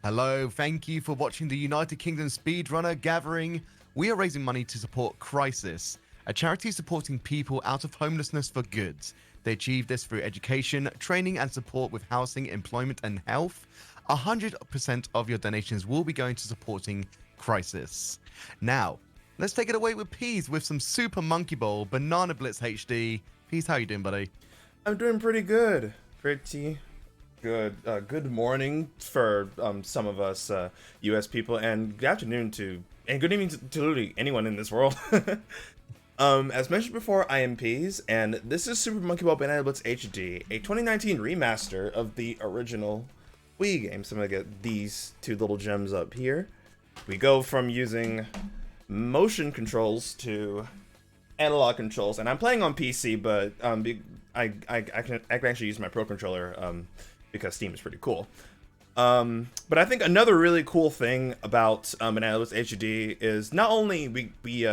Hello, thank you for watching the United Kingdom Speedrunner Gathering. We are raising money to support Crisis, a charity supporting people out of homelessness for good. They achieve this through education, training and support with housing, employment and health. 100% of your donations will be going to supporting Crisis. Now, let's take it away with Peas with some Super Monkey Ball Banana Blitz HD. Peas, how you doing, buddy? I'm doing pretty good. Pretty good. Good morning for some of us U.S. people, and good afternoon and good evening to literally anyone in this world. As mentioned before, I am Peas, and this is Super Monkey Ball Banana Blitz HD, a 2019 remaster of the original Wii game. So I'm gonna get these two little gems up here. We go from using motion controls to analog controls, and I'm playing on PC, but I can actually use my Pro Controller because Steam is pretty cool. But I think another really cool thing about Banana Blitz HD is not only we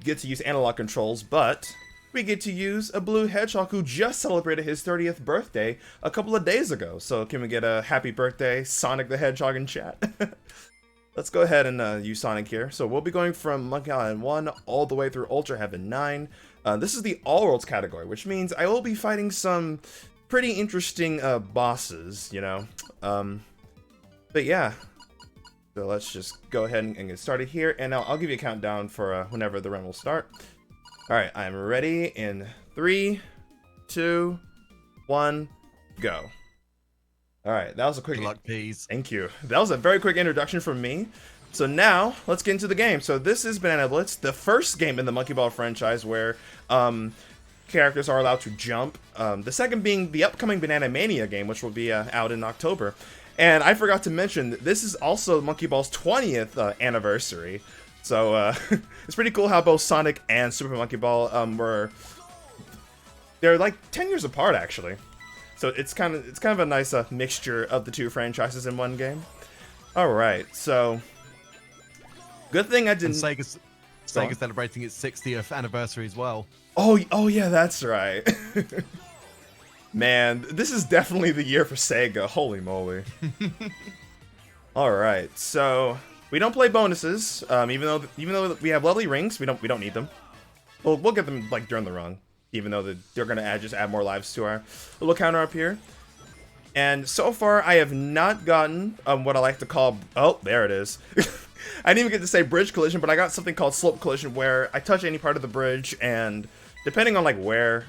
get to use analog controls, but we get to use a blue hedgehog who just celebrated his 30th birthday a couple of days ago. So can we get a happy birthday, Sonic the Hedgehog, in chat? Let's go ahead and use Sonic here. So we'll be going from Monkey Island 1 all the way through Ultra Heaven 9. This is the All Worlds category, which means I will be fighting some pretty interesting bosses, you know. But yeah, so let's just go ahead and get started here, and I'll give you a countdown for whenever the run will start. All right, I'm ready in 3, 2, 1, go. All right, that was a quick. Good luck, Peas. Thank you. That was a very quick introduction from me. So now let's get into the game. So this is Banana Blitz, the first game in the Monkey Ball franchise where characters are allowed to jump. The second being the upcoming Banana Mania game, which will be out in October. And I forgot to mention, this is also Monkey Ball's 20th anniversary. So it's pretty cool how both Sonic and Super Monkey Ball they're like 10 years apart actually. So it's kind of a nice mixture of the two franchises in one game. All right, so good thing I didn't. And Sega's celebrating its 60th anniversary as well. Oh yeah, that's right. Man, this is definitely the year for Sega. Holy moly! All right, so we don't play bonuses, even though we have lovely rings. We don't need them. We'll get them like during the run, even though they're gonna just add more lives to our little counter up here. And so far, I have not gotten what I like to call. Oh, there it is. I didn't even get to say bridge collision, but I got something called slope collision, where I touch any part of the bridge, and depending on like where,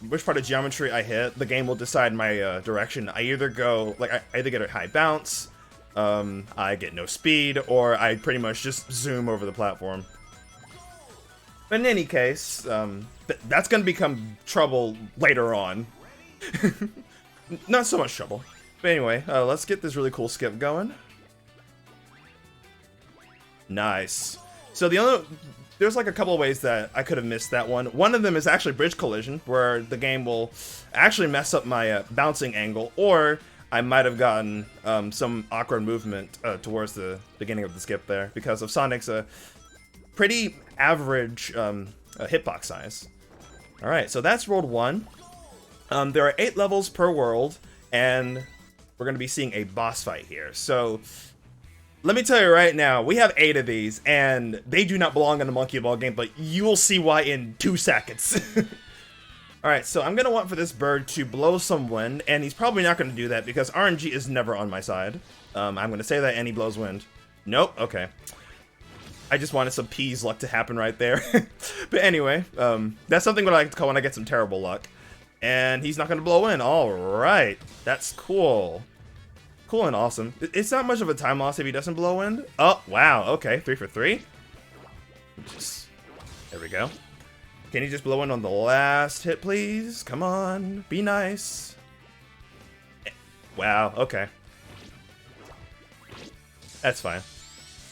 which part of geometry I hit, the game will decide my direction. I either go I either get a high bounce, I get no speed, or I pretty much just zoom over the platform. But in any case, that's gonna become trouble later on. Not so much trouble. But anyway, let's get this really cool skip going. Nice. So there's like a couple of ways that I could have missed that one. One of them is actually bridge collision, where the game will actually mess up my bouncing angle, or I might have gotten some awkward movement towards the beginning of the skip there because of Sonic's pretty average hitbox size. All right, so that's world 1. There are 8 levels per world, and we're going to be seeing a boss fight here. So let me tell you right now, we have 8 of these, and they do not belong in the Monkey Ball game, but you will see why in 2 seconds. Alright, so I'm going to want for this bird to blow some wind, and he's probably not going to do that because RNG is never on my side. I'm going to say that, and he blows wind. Nope, okay. I just wanted some Peas luck to happen right there. But anyway, that's something what I like to call when I get some terrible luck. And he's not going to blow in. Alright, that's cool. Cool and awesome. It's not much of a time loss if he doesn't blow wind. Oh, wow. Okay, 3 for 3. There we go. Can you just blow in on the last hit, please? Come on. Be nice. Wow, okay. That's fine.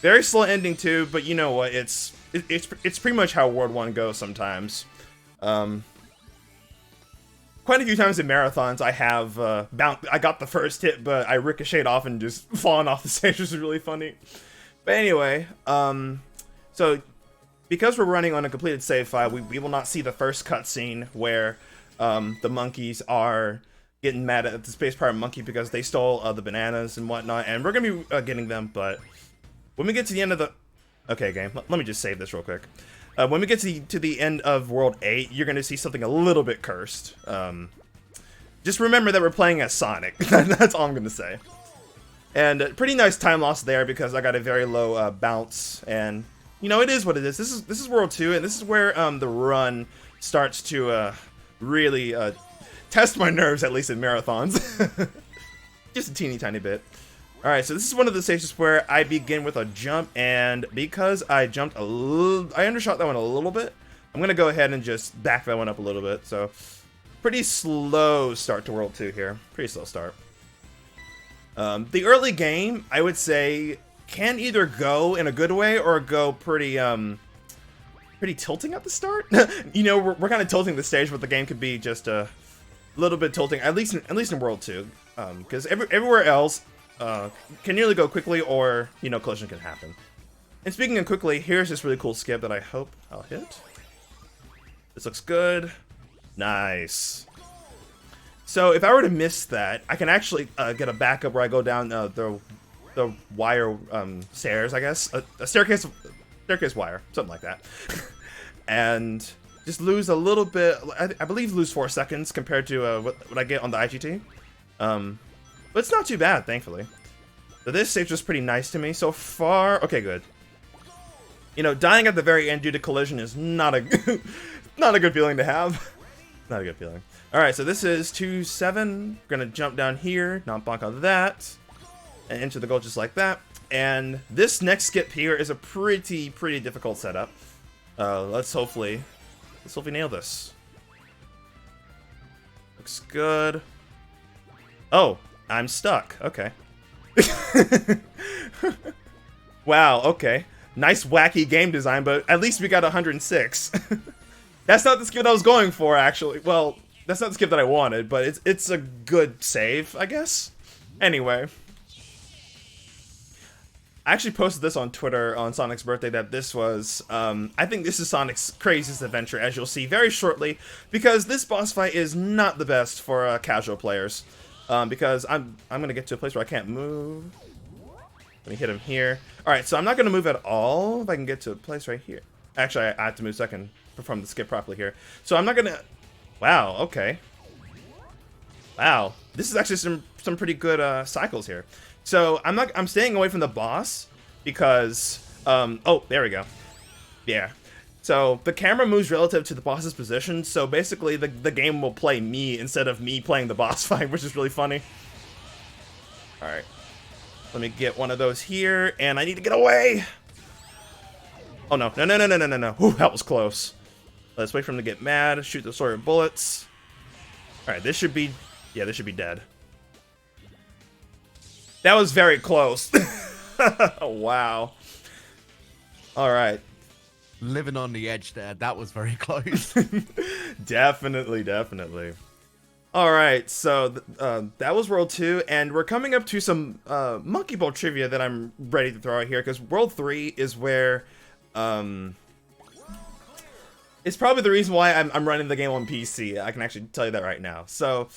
Very slow ending, too, but you know what? It's pretty much how World 1 goes sometimes. Quite a few times in marathons, I have I got the first hit, but I ricocheted off and just fallen off the stage, which is really funny. But anyway, so because we're running on a completed save file, we will not see the first cutscene where the monkeys are getting mad at the Space Pirate Monkey because they stole the bananas and whatnot, and we're gonna be getting them. But when we get to the end of the okay game, let me just save this real quick. When we get to the end of World 8, you're gonna see something a little bit cursed. Just remember that we're playing as Sonic. That's all I'm gonna say. And pretty nice time loss there because I got a very low bounce, and you know, it is what it is. This is World 2, and this is where the run starts to really test my nerves, at least in marathons. Just a teeny tiny bit. Alright, so this is one of the stages where I begin with a jump, and because I jumped I undershot that one a little bit, I'm gonna go ahead and just back that one up a little bit. So pretty slow start to World 2 here. Pretty slow start. The early game, I would say, can either go in a good way or go pretty tilting at the start. You know, we're kind of tilting the stage, but the game could be just a little bit tilting, at least in World 2, because everywhere else can nearly go quickly, or you know, collision can happen. And speaking of quickly, here's this really cool skip that I hope I'll hit. This looks good. Nice. So if I were to miss that, I can actually get a backup where I go down the wire stairs, I guess, a staircase wire, something like that, and just lose a little bit. I believe lose 4 seconds compared to what I get on the IGT, but it's not too bad, thankfully. So this stage was pretty nice to me so far. Okay, good. You know, dying at the very end due to collision is not a not a good feeling to have. Not a good feeling. Alright, so this is 2-7. We're gonna jump down here, not bonk on that, and enter the goal just like that. And this next skip here is a pretty difficult setup. Let's hopefully nail this. Looks good. Oh, I'm stuck. Okay. Wow, okay. Nice wacky game design, but at least we got 106. That's not the skip I was going for, actually. Well, that's not the skip that I wanted, but it's a good save, I guess. Anyway. I actually posted this on Twitter on Sonic's birthday that this was, I think this is Sonic's craziest adventure, as you'll see very shortly, because this boss fight is not the best for casual players. Because I'm gonna get to a place where I can't move. Let me hit him here. Alright, so I'm not gonna move at all if I can get to a place right here. Actually, I have to move so I can perform the skip properly here. So I'm not gonna... Wow, okay. Wow. This is actually some pretty good cycles here. So I'm staying away from the boss because oh, there we go. Yeah. So the camera moves relative to the boss's position, so basically the game will play me instead of me playing the boss fight, which is really funny. Alright. Let me get one of those here, and I need to get away! Oh no, no. Whew, that was close. Let's wait for him to get mad, shoot the sword of bullets. Alright, this should be... Yeah, this should be dead. That was very close. Wow. Alright. Living on the edge there. That was very close. Definitely. Alright, so that was World 2, and we're coming up to some Monkey Ball trivia that I'm ready to throw out here, because World 3 is where... it's probably the reason why I'm running the game on PC. I can actually tell you that right now. So,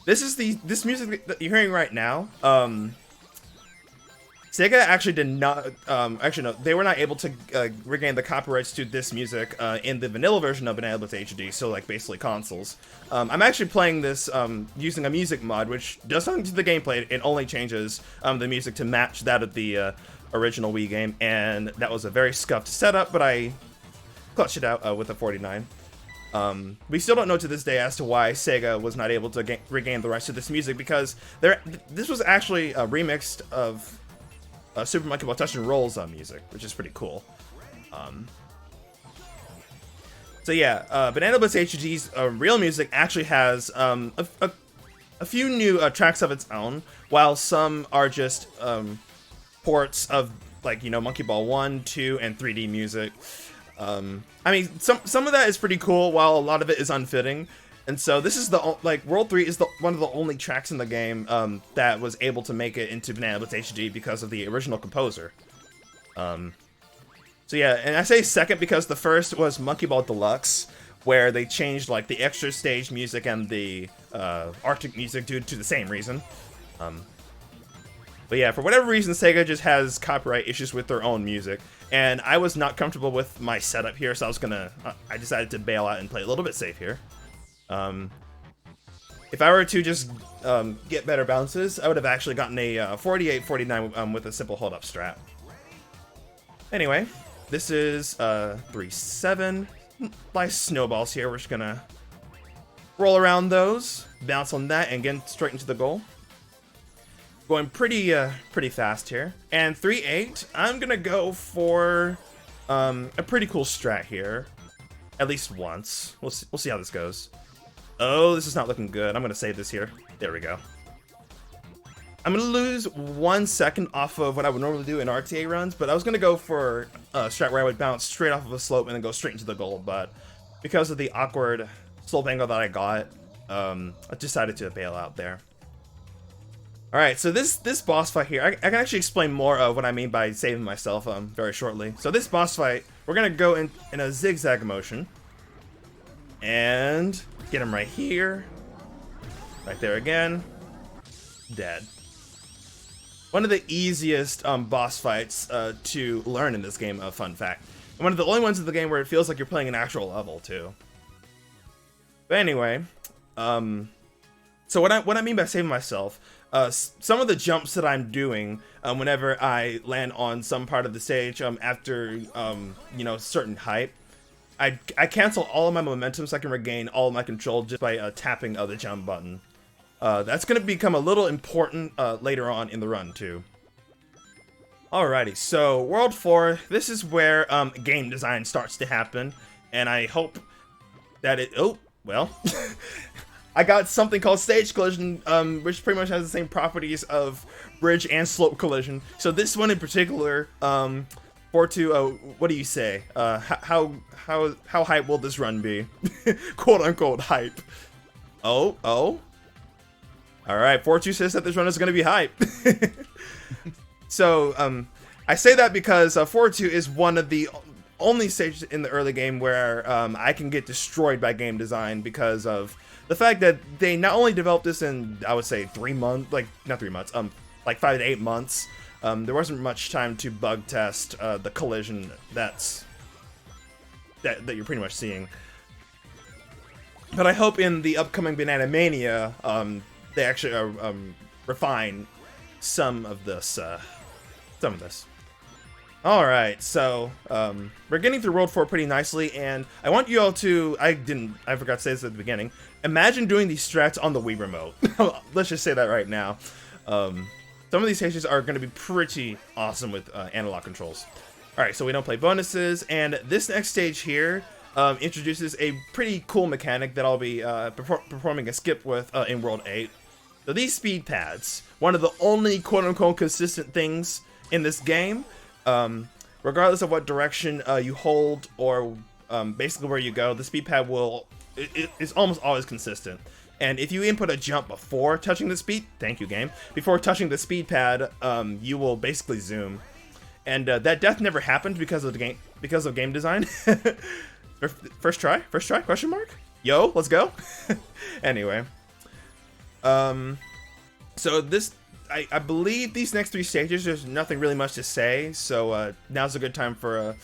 this music that you're hearing right now, Sega actually did not, actually no, they were not able to regain the copyrights to this music in the vanilla version of Banana Blitz HD, so like basically consoles. I'm actually playing this using a music mod, which does nothing to the gameplay. It only changes the music to match that of the original Wii game, and that was a very scuffed setup, but I clutched it out with a 49. We still don't know to this day as to why Sega was not able to regain the rights to this music, because this was actually remixed of Super Monkey Ball Touch and Roll's music, which is pretty cool. So yeah, Banana Blitz HD's real music actually has a few new tracks of its own, while some are just ports of, like, you know, Monkey Ball 1, 2, and 3D music. I mean, some of that is pretty cool, while a lot of it is unfitting. And so this is World 3 is one of the only tracks in the game that was able to make it into Banana Blitz HD because of the original composer. So yeah, and I say second because the first was Monkey Ball Deluxe, where they changed like the extra stage music and the Arctic music due to the same reason. But yeah, for whatever reason, Sega just has copyright issues with their own music, and I was not comfortable with my setup here, so I decided to bail out and play a little bit safe here. If I were to just get better bounces, I would have actually gotten a 48-49 with a simple hold-up strat. Anyway, this is 3-7. Nice snowballs here. We're just gonna roll around those, bounce on that, and get straight into the goal. Going pretty fast here. And 3-8, I'm gonna go for a pretty cool strat here, at least once. We'll see how this goes. Oh, this is not looking good. I'm gonna save this here. There we go. I'm gonna lose 1 second off of what I would normally do in RTA runs, but I was gonna go for a strat where I would bounce straight off of a slope and then go straight into the goal. But because of the awkward slope angle that I got, I decided to bail out there. All right, so this boss fight here, I can actually explain more of what I mean by saving myself very shortly. So this boss fight, we're gonna go in a zigzag motion and get him right here, right there again, dead. One of the easiest boss fights to learn in this game, fun fact. And one of the only ones in the game where it feels like you're playing an actual level too. But anyway, so what I mean by saving myself, some of the jumps that I'm doing whenever I land on some part of the stage after certain height, I cancel all of my momentum so I can regain all of my control just by tapping the jump button. That's going to become a little important later on in the run too. Alrighty, so World 4, this is where game design starts to happen, and I hope that it... Oh, well... I got something called stage collision, which pretty much has the same properties of bridge and slope collision. So this one in particular, what do you say? How hype will this run be? Quote unquote hype. Oh. All right, 4-2 says that this run is going to be hype. So I say that because 4-2 is one of the only stages in the early game where I can get destroyed by game design because of the fact that they not only developed this in, I would say, 3 months, like 5 to 8 months. There wasn't much time to bug test the collision that you're pretty much seeing. But I hope in the upcoming Banana Mania, they actually refine some of this. All right, so we're getting through World 4 pretty nicely, and I want you all to, I forgot to say this at the beginning, imagine doing these strats on the Wii remote. Let's just say that right now. Some of these stages are going to be pretty awesome with analog controls. All right, so we don't play bonuses, and this next stage here introduces a pretty cool mechanic that I'll be performing a skip with in World 8. So these speed pads, one of the only quote-unquote consistent things in this game. Regardless of what direction you hold or basically where you go, the speed pad is almost always consistent. And if you input a jump before touching the speed, thank you game, before touching the speed pad, you will basically zoom. And that death never happened because of game design. First try? Question mark? Yo, let's go. Anyway, so this. I believe these next 3 stages, there's nothing really much to say, so now's a good time for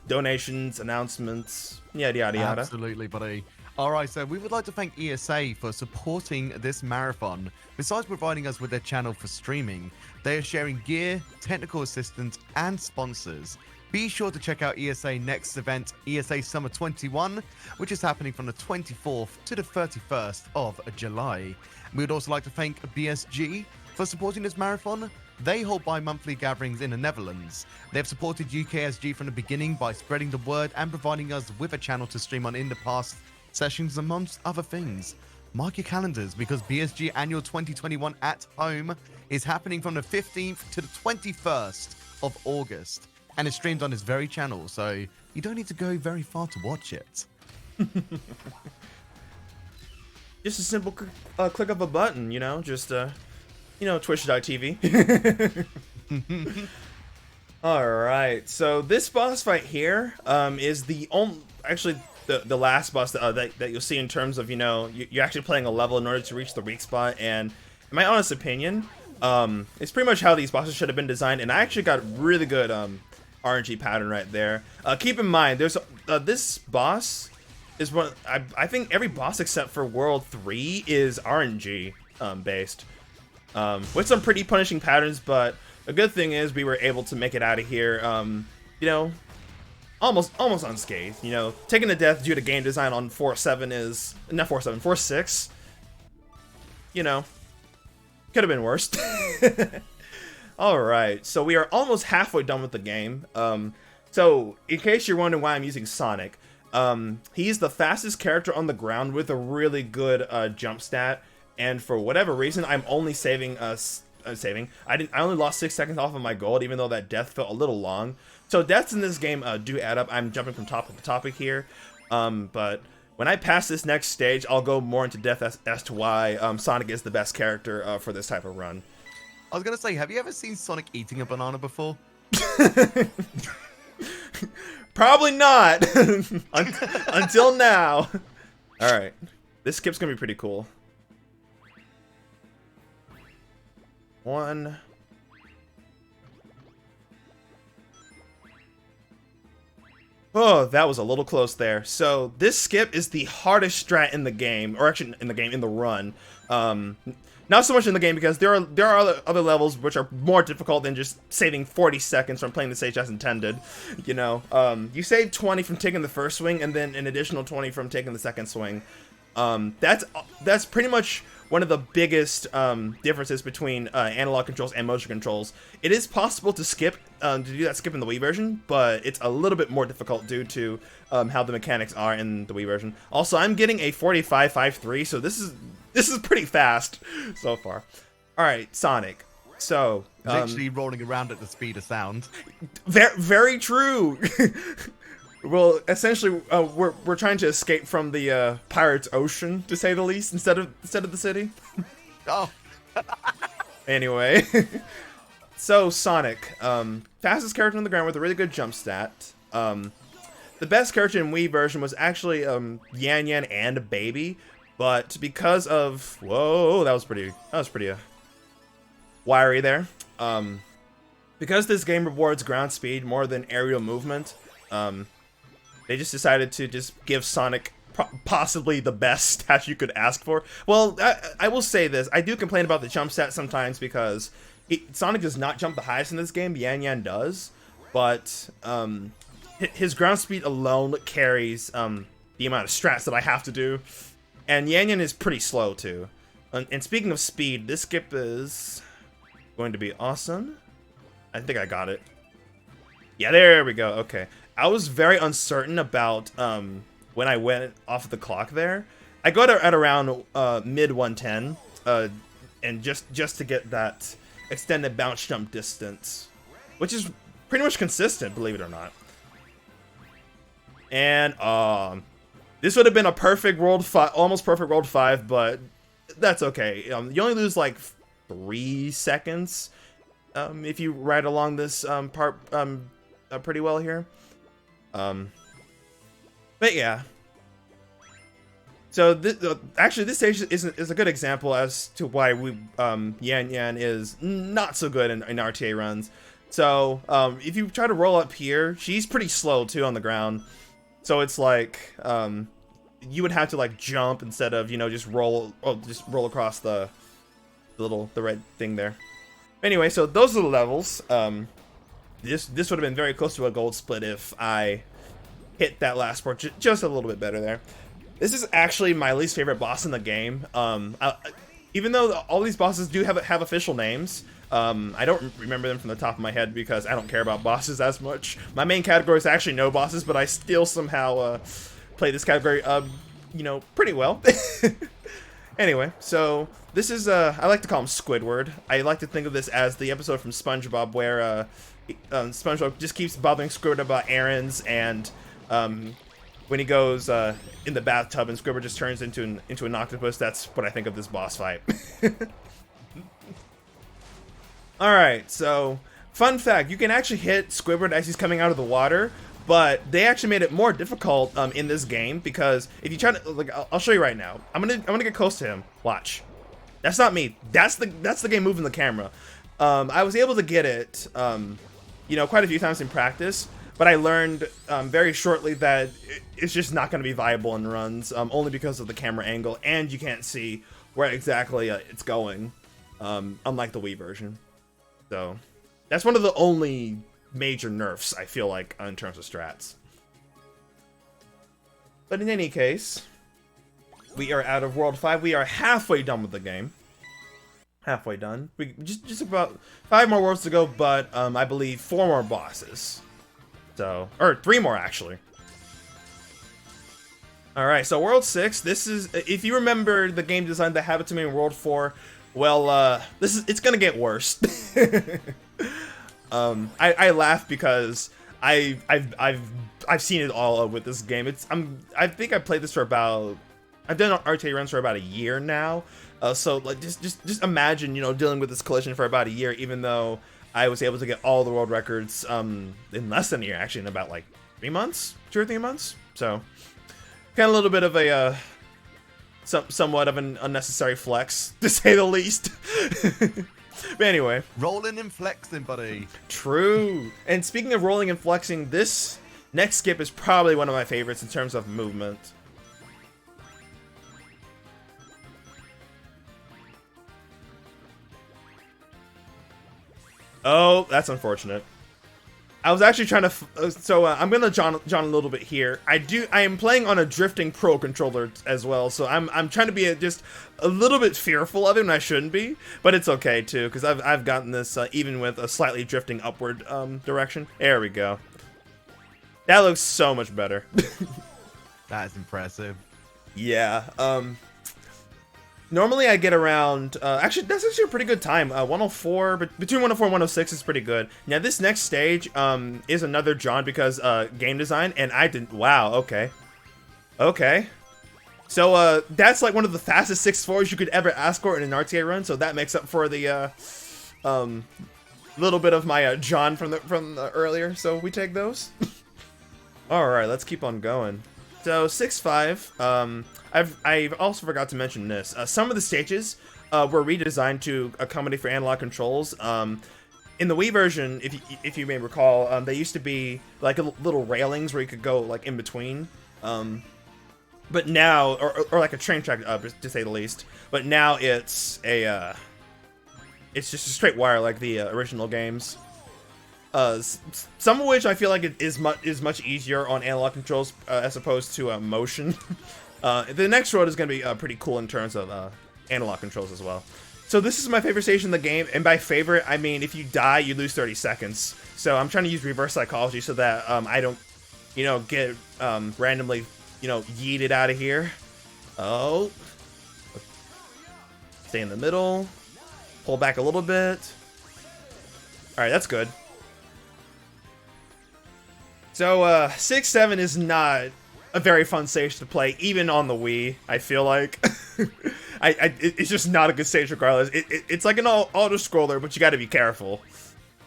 donations, announcements, yada yada yada. Absolutely, buddy. All right, so we would like to thank ESA for supporting this marathon. Besides providing us with their channel for streaming, they are sharing gear, technical assistance, and sponsors. Be sure to check out ESA next event, ESA Summer 21, which is happening from the 24th to the 31st of July. We would also like to thank BSG for supporting this marathon. They hold bi-monthly gatherings in the Netherlands. They have supported UKSG from the beginning by spreading the word and providing us with a channel to stream on in the past sessions, amongst other things. Mark your calendars, because BSG Annual 2021 at Home is happening from the 15th to the 21st of August, and it's streamed on this very channel, so you don't need to go very far to watch it. Just a simple click of a button, just twitch.tv. Alright, so this boss fight here is the only... Actually, the last boss that you'll see in terms of, you know, you're actually playing a level in order to reach the weak spot. And in my honest opinion, it's pretty much how these bosses should have been designed. And I actually got really good RNG pattern right there. Keep in mind, there's this boss is one. I think every boss except for World 3 is RNG based, with some pretty punishing patterns. But a good thing is we were able to make it out of here, you know, almost unscathed. You know, taking the death due to game design on 4.7 is not 4.7, 4.6. You know, could have been worse. Alright, so we are almost halfway done with the game. So, in case you're wondering why I'm using Sonic, he's the fastest character on the ground with a really good jump stat, and for whatever reason, I'm only saving I only lost 6 seconds off of my gold, even though that death felt a little long. So deaths in this game do add up. I'm jumping from topic to topic here, but when I pass this next stage, I'll go more into depth as to why Sonic is the best character for this type of run. I was gonna say, have you ever seen Sonic eating a banana before? Probably not. Until now. Alright. This skip's gonna be pretty cool. One. Oh, that was a little close there. So this skip is the hardest strat in the game, or actually in the run. Not so much in the game because there are other levels which are more difficult than just saving 40 seconds from playing the stage as intended. You know, you save 20 from taking the first swing, and then an additional 20 from taking the second swing. That's pretty much one of the biggest differences between analog controls and motion controls. It is possible to skip to do that skip in the Wii version, but it's a little bit more difficult due to how the mechanics are in the Wii version. Also, I'm getting a 45.53, so this is pretty fast so far. All right, Sonic. So Literally rolling around at the speed of sound. Very true. Well, essentially, we're trying to escape from the pirates' ocean, to say the least, instead of the city. Oh. Anyway, so Sonic, fastest character on the ground with a really good jump stat. The best character in Wii version was actually Yan Yan and Baby, but because of that was pretty wiry there. Because this game rewards ground speed more than aerial movement, they just decided to just give Sonic possibly the best stat you could ask for. Well, I will say this. I do complain about the jump stat sometimes because Sonic does not jump the highest in this game. Yan Yan does. But his ground speed alone carries the amount of strats that I have to do. And Yan Yan is pretty slow, too. And speaking of speed, this skip is going to be awesome. I think I got it. Yeah, there we go. Okay. I was very uncertain about when I went off the clock there. I got at around mid 110, and just to get that extended bounce jump distance, which is pretty much consistent, believe it or not. And this would have been a perfect World 5, almost perfect World 5, but that's okay. You only lose like 3 seconds if you ride along this part pretty well here. But yeah. So actually, this stage is a good example as to why Yan Yan is not so good in RTA runs. So if you try to roll up here, she's pretty slow too on the ground. So it's like you would have to like jump instead of, you know, just roll across the red thing there. Anyway, so those are the levels. This would have been very close to a gold split if I hit that last part just a little bit better there. This is actually my least favorite boss in the game. Even though all these bosses do have official names, I don't remember them from the top of my head because I don't care about bosses as much. My main category is actually no bosses, but I still somehow play this category, you know, pretty well. Anyway, so this is I like to call him Squidward. I like to think of this as the episode from SpongeBob where SpongeBob just keeps bothering Squidward about errands, and when he goes in the bathtub and Squidward just turns into an octopus, that's what I think of this boss fight. Alright, so fun fact, you can actually hit Squidward as he's coming out of the water, but they actually made it more difficult in this game, because if you try to, like, I'll show you right now. I'm gonna get close to him. Watch. That's not me. That's the game moving the camera. I was able to get it, you know, quite a few times in practice, but I learned very shortly that it's just not going to be viable in runs, only because of the camera angle, and you can't see where exactly it's going, unlike the Wii version. So that's one of the only major nerfs, I feel like, in terms of strats. But in any case, we are out of World 5. We are halfway done with the game. Halfway done. We just about 5 more worlds to go, but I believe 4 more bosses. So, or 3 more actually. All right, so World 6. This is, if you remember the game design that happened to me in World 4, well, it's gonna get worse. I laugh because I've seen it all with this game. I think I played this for about, I've done RTA runs for about a year now. So like just imagine, you know, dealing with this collision for about a year, even though I was able to get all the world records in less than a year, actually in about like 3 months, 2 or 3 months. So kind of a little bit of a somewhat of an unnecessary flex, to say the least. But anyway, rolling and flexing, buddy. True. And speaking of rolling and flexing, this next skip is probably one of my favorites in terms of movement. Oh, that's unfortunate. I was actually trying to, I'm gonna John a little bit here. I am playing on a drifting pro controller as well, so I'm trying to be just a little bit fearful of it, and I shouldn't be, but it's okay too, because I've gotten this even with a slightly drifting upward direction. There we go. That looks so much better. That is impressive. Yeah. Normally I get around, actually that's actually a pretty good time, 104, but between 104 and 106 is pretty good. Now this next stage is another John because game design, and I didn't, wow, okay. Okay. So that's like one of the fastest 6-4s you could ever ask for in an RTA run, so that makes up for the little bit of my John from the earlier, so we take those. Alright, let's keep on going. So 6-5, I've also forgot to mention this. Some of the stages were redesigned to accommodate for analog controls. In the Wii version, if you may recall, they used to be like little railings where you could go like in between. But now, or like a train track, to say the least. But now it's it's just a straight wire like the original games. Some of which I feel like it is much easier on analog controls as opposed to motion. The next road is going to be pretty cool in terms of analog controls as well. So this is my favorite station in the game, and by favorite, I mean if you die, you lose 30 seconds. So I'm trying to use reverse psychology so that I don't, you know, get randomly, you know, yeeted out of here. Oh. Stay in the middle. Pull back a little bit. Alright, that's good. So, 6-7 is not a very fun stage to play, even on the Wii, I feel like. It's just not a good stage regardless. It's like an auto-scroller, but you gotta be careful.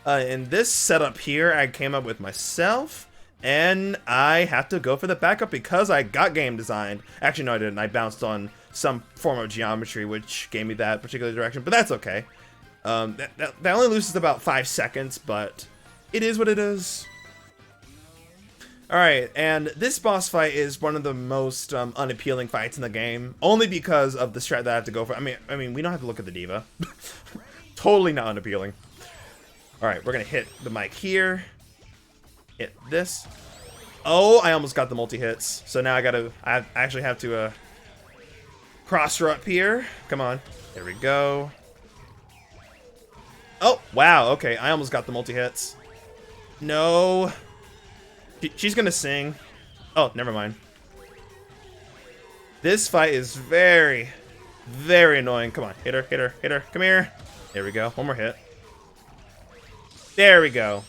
In this setup here, I came up with myself, and I have to go for the backup because I got game designed. Actually, no, I didn't. I bounced on some form of geometry, which gave me that particular direction, but that's okay. That only loses about 5 seconds, but it is what it is. Alright, and this boss fight is one of the most unappealing fights in the game, only because of the strat that I have to go for. I mean, we don't have to look at the diva. Totally not unappealing. Alright, we're gonna hit the mic here. Hit this. Oh, I almost got the multi-hits. So now I actually have to cross her up here. Come on. There we go. Oh, wow, okay, I almost got the multi-hits. No. She's gonna sing. Oh, never mind. This fight is very, very annoying. Come on, hit her, hit her, hit her. Come here. There we go. One more hit. There we go.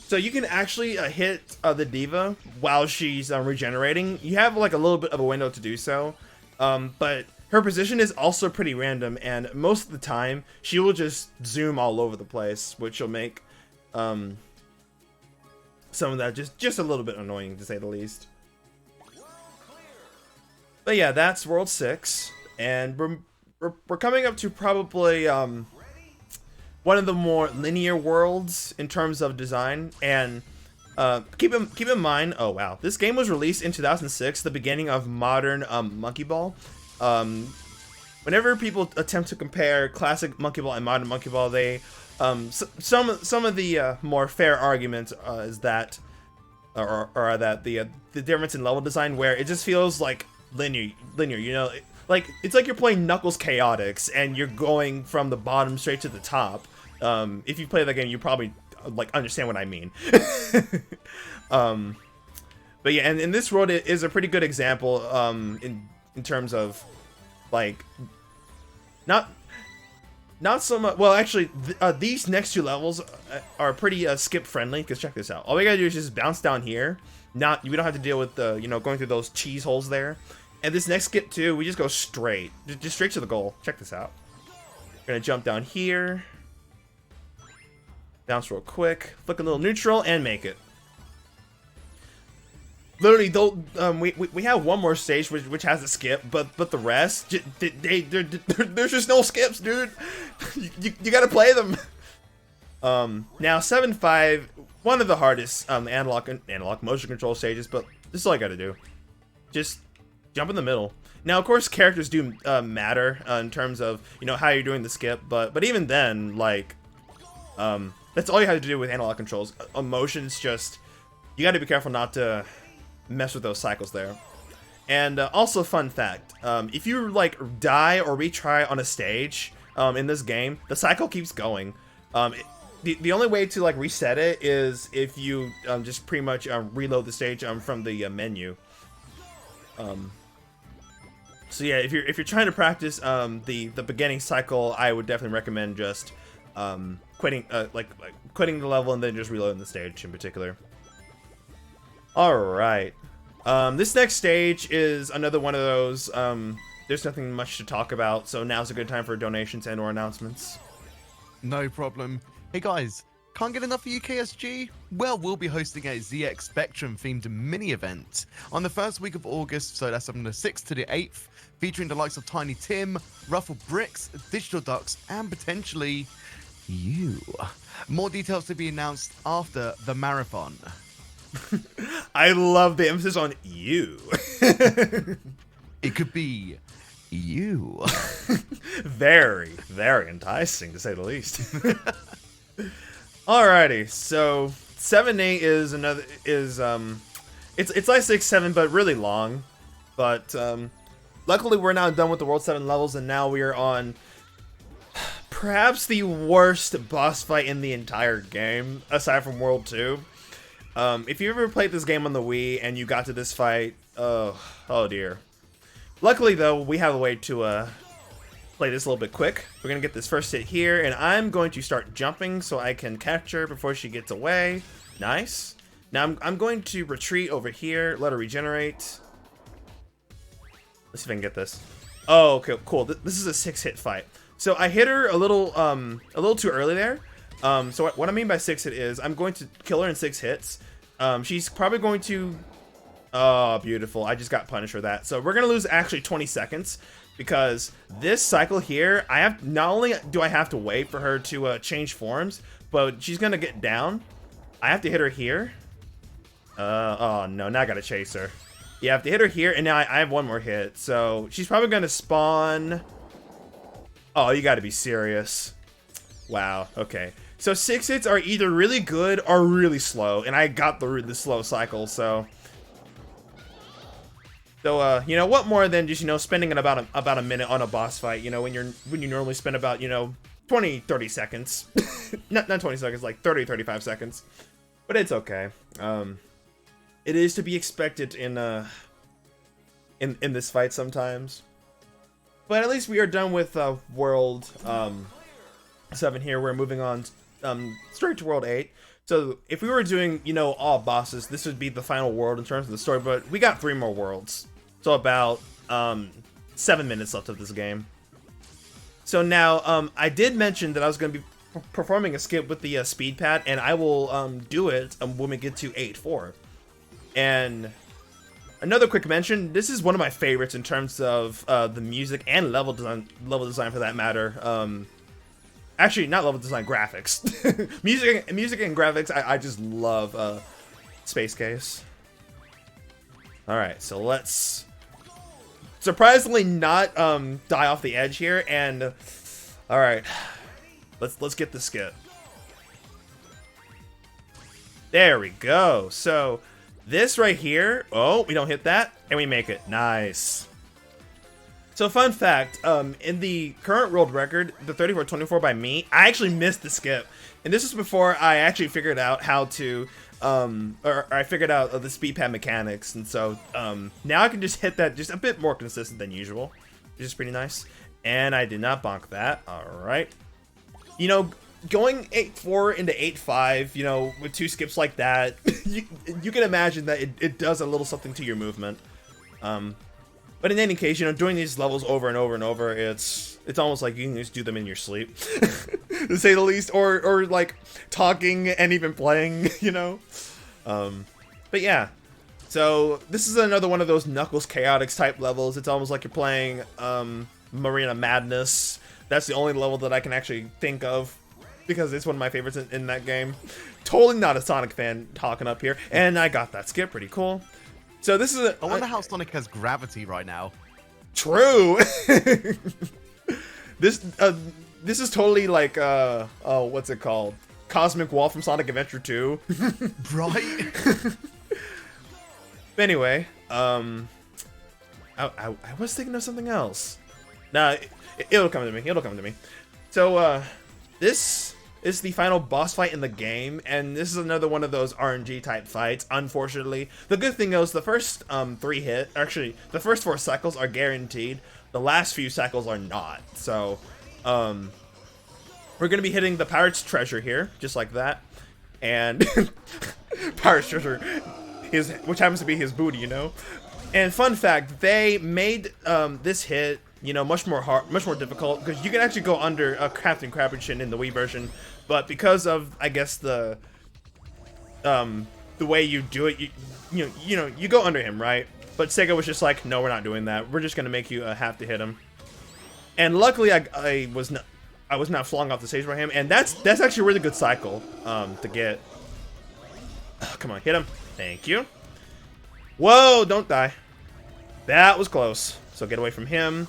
So you can actually hit the diva while she's regenerating. You have like a little bit of a window to do so, but her position is also pretty random, and most of the time she will just zoom all over the place, which will make some of that just a little bit annoying, to say the least. But yeah, that's World 6, and we're coming up to probably one of the more linear worlds in terms of design. And keep in mind, oh wow, this game was released in 2006, the beginning of modern Monkey Ball. Whenever people attempt to compare classic Monkey Ball and modern Monkey Ball, they some of the more fair arguments is that are that the difference in level design, where it just feels like linear, you know, like it's like you're playing Knuckles Chaotix and you're going from the bottom straight to the top. If you play that game, you probably like understand what I mean. But yeah, and in this world, it is a pretty good example in terms of like not so much. Well, actually, these next two levels are pretty skip friendly, because check this out. All we gotta do is just bounce down here. We don't have to deal with the, you know, going through those cheese holes there. And this next skip too, we just go straight, just straight to the goal. Check this out. We're gonna jump down here, bounce real quick, flick a little neutral, and make it. Literally, though, we have one more stage which has a skip, but the rest, there's just no skips, dude. You gotta play them. Now 7-5, one of the hardest analog motion control stages, but this is all I gotta do. Just jump in the middle. Now, of course, characters do matter in terms of, you know, how you're doing the skip, but even then, like, that's all you have to do with analog controls. Emotions, just, you gotta be careful not to mess with those cycles there. And also, fun fact, if you like die or retry on a stage in this game, the cycle keeps going. The only way to like reset it is if you just pretty much reload the stage from the menu. So yeah, if you're trying to practice the beginning cycle, I would definitely recommend just quitting quitting the level and then just reloading the stage in particular. All right. This next stage is another one of those. There's nothing much to talk about, so now's a good time for donations and or announcements. No problem. Hey guys, can't get enough of UKSG? Well, we'll be hosting a ZX Spectrum themed mini event on the first week of August, so that's from the 6th to the 8th, featuring the likes of Tiny Tim, Ruffled Bricks, Digital Ducks, and potentially you. More details to be announced after the marathon. I love the emphasis on you. It could be you. Very, very enticing, to say the least. Alrighty, so 7-8 is another it's like 6-7, but really long. But luckily we're now done with the World 7 levels, and now we are on perhaps the worst boss fight in the entire game, aside from World 2. If you ever played this game on the Wii and you got to this fight, oh dear. Luckily though, we have a way to play this a little bit quick. We're gonna get this first hit here, and I'm going to start jumping so I can catch her before she gets away. Nice. Now I'm going to retreat over here, let her regenerate. Let's see if I can get this. Oh, okay, cool. This is a 6-hit fight. So I hit her a little too early there. So what I mean by 6-hit is I'm going to kill her in 6 hits. She's probably going to... Oh, beautiful. I just got punished for that. So we're going to lose actually 20 seconds because this cycle here, not only do I have to wait for her to change forms, but she's going to get down. I have to hit her here. Oh, no. Now I got to chase her. Yeah, I have to hit her here, and now I have one more hit. So she's probably going to spawn... Oh, you got to be serious. Wow. Okay. So 6 hits are either really good or really slow, and I got the slow cycle, so you know, what more than just, you know, spending about a minute on a boss fight, you know, when you normally spend about, you know, 20-30 seconds. not 20 seconds, like 30-35 seconds. But it's okay. It is to be expected in this fight sometimes. But at least we are done with World 7 here. We're moving on straight to World 8. So if we were doing, you know, all bosses, this would be the final world in terms of the story, but we got 3 more worlds. So about 7 minutes left of this game. So now, I did mention that I was going to be performing a skip with the speed pad, and I will do it when we get to 8-4. And another quick mention: this is one of my favorites in terms of the music and level design for that matter. Actually, not level design, graphics. music and graphics. I just love Space Case. All right, so let's surprisingly not die off the edge here, and all right, let's get the skip. There we go. So this right here, oh, we don't hit that, and we make it. Nice. So fun fact, in the current world record, the 34-24 by me, I actually missed the skip. And this is before I actually figured out how to, or I figured out the speed pad mechanics. And so now I can just hit that just a bit more consistent than usual, which is pretty nice. And I did not bonk that. All right. You know, going 8-4 into 8-5, you know, with 2 skips like that, you can imagine that it does a little something to your movement. But in any case, you know, doing these levels over and over and over, it's almost like you can just do them in your sleep, to say the least, or like talking and even playing, you know. But yeah, so this is another one of those Knuckles Chaotix type levels. It's almost like you're playing Marina Madness. That's the only level that I can actually think of, because it's one of my favorites in that game. Totally not a Sonic fan talking up here, and I got that skip, pretty cool. So this is I wonder how Sonic has gravity right now. True. This is totally like oh, what's it called? Cosmic Wall from Sonic Adventure 2. Right? But anyway, I was thinking of something else. Nah, it'll come to me. It'll come to me. So this is the final boss fight in the game, and this is another one of those RNG type fights, unfortunately. The good thing is the first 3 hit, actually the first 4 cycles are guaranteed. The last few cycles are not. So we're gonna be hitting the Pirate's Treasure here, just like that. And Pirate's Treasure, which happens to be his booty, you know. And fun fact, they made this hit, you know, much more difficult, because you can actually go under a Captain Crabberchin in the Wii version, but because of, I guess, the way you do it, you go under him, right? But Sega was just like, no, we're not doing that. We're just gonna make you have to hit him. And luckily, I was not flung off the stage by him, and that's actually a really good cycle to get. Oh, come on, hit him. Thank you. Whoa, don't die. That was close. So get away from him.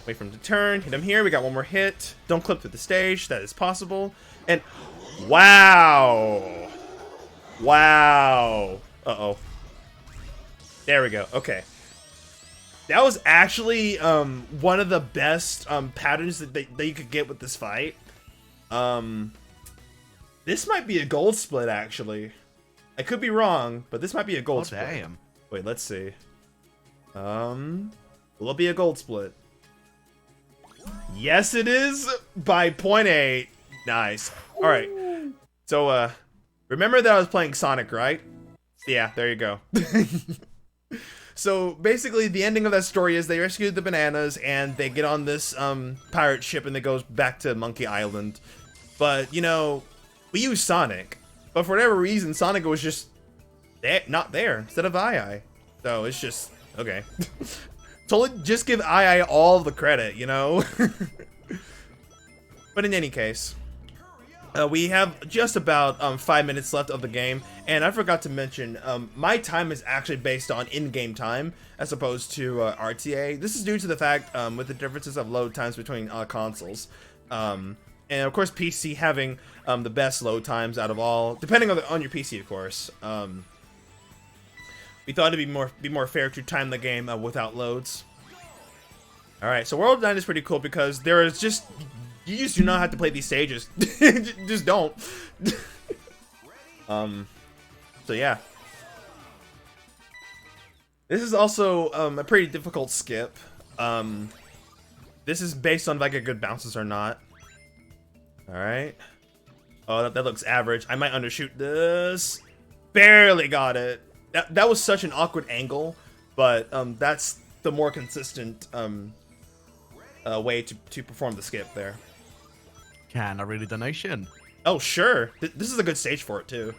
Wait for him to turn. Hit him here. We got one more hit. Don't clip through the stage. That is possible. And wow. Wow. Uh-oh. There we go. Okay. That was actually one of the best patterns that you could get with this fight. This might be a gold split, actually. I could be wrong, but this might be a gold split. Damn. Wait, let's see. Will it be a gold split? Yes, it is by 0.8. Nice. All right. So, remember that I was playing Sonic, right? Yeah, there you go. So basically, the ending of that story is they rescue the bananas and they get on this pirate ship and they go back to Monkey Island. But you know, we use Sonic, but for whatever reason, Sonic was just not there instead of II. So it's just okay. Totally, just give II all the credit, you know. But in any case, we have just about 5 minutes left of the game, and I forgot to mention, my time is actually based on in-game time as opposed to RTA. This is due to the fact with the differences of load times between consoles, and of course PC having the best load times out of all, depending on your PC, of course. We thought it'd be more fair to time the game without loads. All right, so World 9 is pretty cool because there is just. You just do not have to play these stages. Just don't. So yeah. This is also a pretty difficult skip. This is based on if I get good bounces or not. Alright. Oh, that looks average. I might undershoot this. Barely got it. That was such an awkward angle, but that's the more consistent way to perform the skip there. Can I read a donation? Oh, sure. This is a good stage for it, too.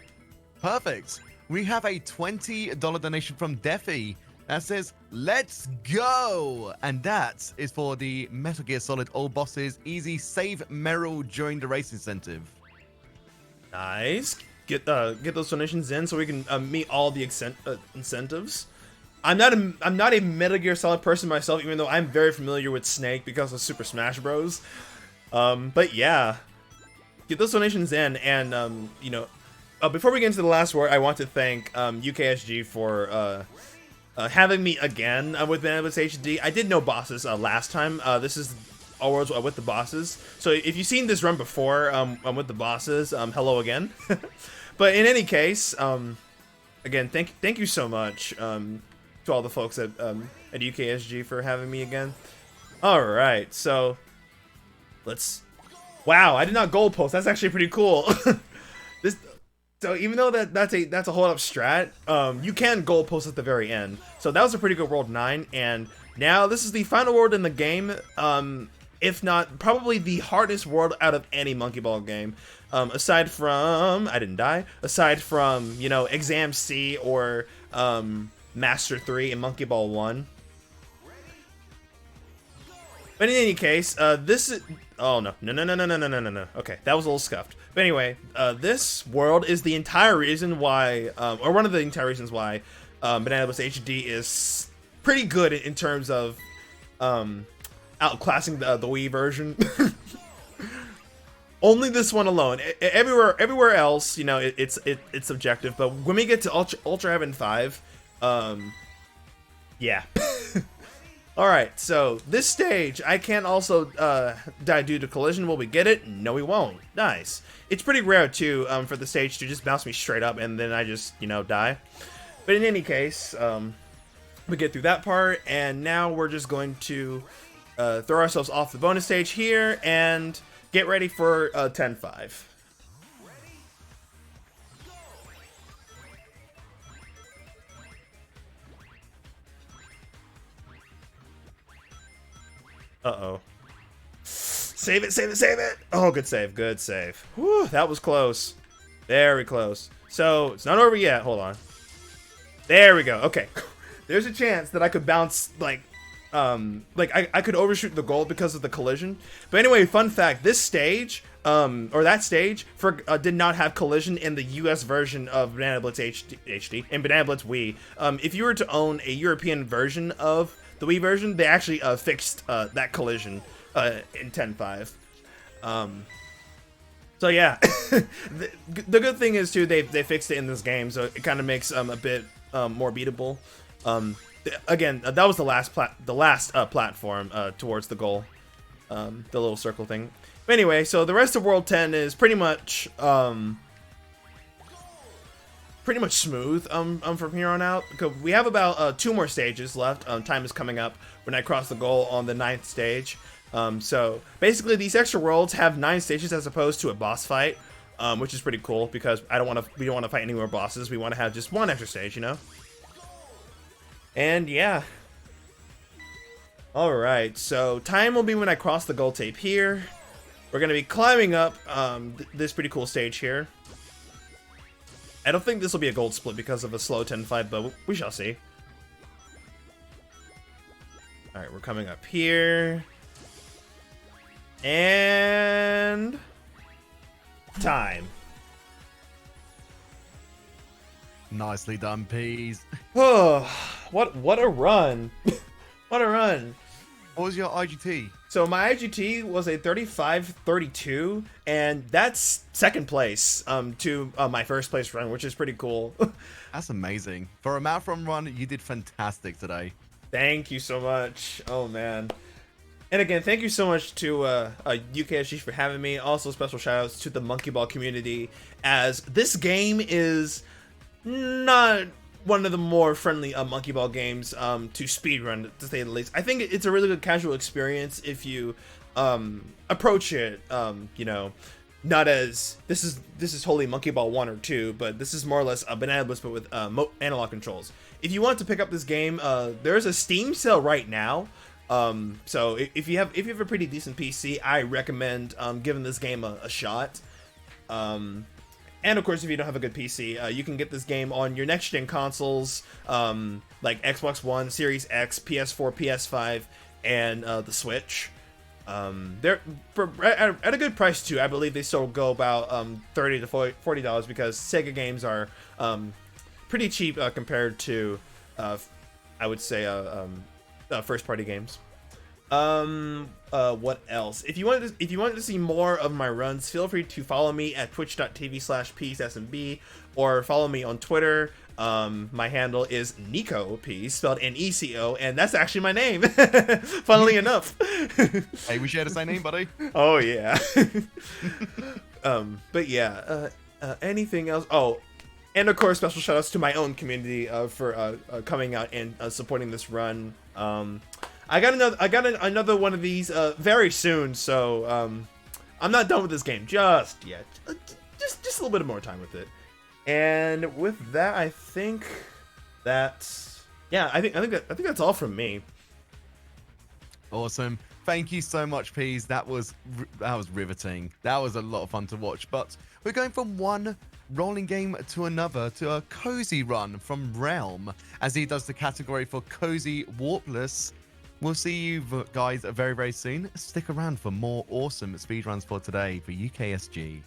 Perfect. We have a $20 donation from Defi that says, "Let's go!" And that is for the Metal Gear Solid All Bosses Easy Save Merrill during the race incentive. Nice. Get those donations in so we can meet all the incentives. I'm not a Metal Gear Solid person myself, even though I'm very familiar with Snake because of Super Smash Bros. But yeah, get those donations in, and you know, before we get into the last word, I want to thank UKSG for having me again with Blitz HD. I did no bosses last time. This is all worlds with the bosses. So if you've seen this run before with the bosses, hello again. But in any case, again, thank you so much to all the folks at UKSG for having me again. All right, so let's. Wow, I did not goal post. That's actually pretty cool. So even though that's a hold up strat, you can goal post at the very end. So that was a pretty good world 9, and now this is the final world in the game. If not, probably the hardest world out of any Monkey Ball game. Aside from, I didn't die. Aside from, you know, Exam C or Master 3 and Monkey Ball 1. But in any case, this is... Oh, no. No. Okay, that was a little scuffed. But anyway, this world is the entire reason why, or one of the entire reasons why Banana Blitz HD is pretty good in terms of outclassing the Wii version. Only this one alone. Everywhere else, you know, it's subjective. But when we get to Ultra Heaven 5, yeah. Alright, so this stage, I can also die due to collision. Will we get it? No, we won't. Nice. It's pretty rare, too, for the stage to just bounce me straight up and then I just, you know, die. But in any case, we get through that part, and now we're just going to throw ourselves off the bonus stage here and get ready for 10-5. Uh-oh. Save it! Oh, good save, good save. Whew, that was close. Very close. So, it's not over yet. Hold on. There we go. Okay. There's a chance that I could bounce, like I could overshoot the goal because of the collision. But anyway, fun fact, this stage, or that stage, did not have collision in the US version of Banana Blitz HD and Banana Blitz Wii. If you were to own a European version of the Wii version, they actually fixed that collision in 10.5. So yeah, the good thing is too, they fixed it in this game, so it kind of makes a bit more beatable. Again, that was the last platform towards the goal, the little circle thing. But anyway, so the rest of World 10 is pretty much smooth from here on out, because we have about 2 more stages left. Time is coming up when I cross the goal on the 9th stage. So basically these extra worlds have 9 stages as opposed to a boss fight, which is pretty cool because we don't want to fight any more bosses. We want to have just 1 extra stage, you know. And yeah. All right, so time will be when I cross the goal tape here. We're gonna be climbing up this pretty cool stage here. I don't think this will be a gold split because of a slow 10-5, but we shall see. All right, we're coming up here. And time. Nicely done, Peas. Oh, what a run. What a run. What was your IGT? So my IGT was a 35-32, and that's 2nd place to my 1st place run, which is pretty cool. That's amazing. For a marathon run, you did fantastic today. Thank you so much. Oh, man. And again, thank you so much to UKSG for having me. Also, special shoutouts to the Monkey Ball community, as this game is not one of the more friendly Monkey Ball games to speedrun, to say the least. I think it's a really good casual experience if you approach it, you know, not as this is wholly Monkey Ball 1 or 2, but this is more or less a Banana Blitz but with analog controls. If you want to pick up this game, there's a Steam sale right now. So if you have a pretty decent PC, I recommend giving this game a shot. And of course, if you don't have a good PC, you can get this game on your next gen consoles, like Xbox One, Series X, PS4, PS5, and the Switch. They're at a good price too. I believe they still go about $30 to $40 because Sega games are pretty cheap compared to I would say first party games. What else? If you wanted to see more of my runs, feel free to follow me at twitch.tv/PSMB or follow me on Twitter. My handle is NecoP, spelled N-E-C-O, and that's actually my name. Funnily enough. Hey, we share the same name, buddy. Oh yeah. But yeah, anything else? Oh, and of course, special shoutouts to my own community for coming out and supporting this run. I got another one of these very soon, so I'm not done with this game just yet. Just a little bit more time with it. And with that, I think that's I think that's all from me. Awesome. Thank you so much, Peas. That was riveting. That was a lot of fun to watch. But we're going from one rolling game to another to a cozy run from Realm as he does the category for cozy warpless. We'll see you guys very, very soon. Stick around for more awesome speedruns for today for UKSG.